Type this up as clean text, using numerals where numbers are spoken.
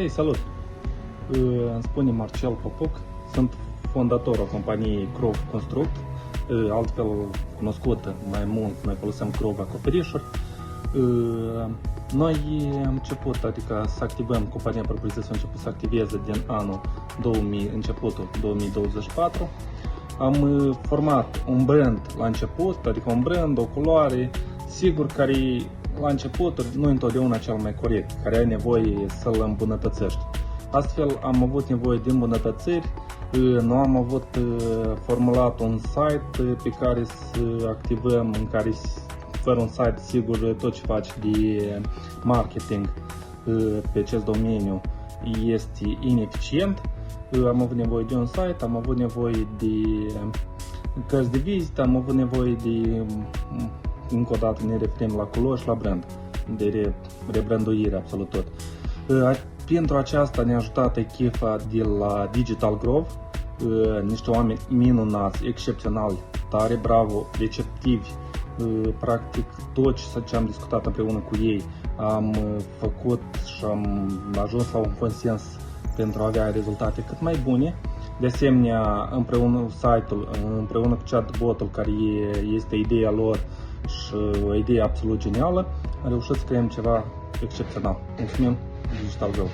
Hei, salut! Îmi spune Marcel Popuc, sunt fondatorul companiei Crov Construct, altfel cunoscută mai mult, noi folosim Crov acoperișuri. Noi am început, adică să activăm, compania propriu-zisă a început să activeze din anul 2000, începutul 2024. Am format un brand la început, adică un brand, o culoare, sigur, care la început nu întotdeauna cel mai corect, care ai nevoie să-l îmbunătățești. Astfel am avut nevoie de îmbunătățiri, nu am avut formulat un site pe care să activăm, în care fără un site, sigur, tot ce faci de marketing pe acest domeniu este ineficient. Am avut nevoie de un site, am avut nevoie de cărți de vizită, am avut nevoie de, încă o dată ne referim la culori și la brand, de rebranduire absolut tot. Pentru aceasta ne-a ajutat echipa de la Digital Grove, niște oameni minunați, excepționali, tare bravo, receptivi. Practic tot ce am discutat împreună cu ei am făcut și am ajuns la un consens pentru a avea rezultate cât mai bune. De asemenea, împreună site-ul, împreună cu chatbot-ul, care este ideea lor și o idee absolut genială, am reușit să creăm ceva excepțional. Mulțumim, Digital Grove!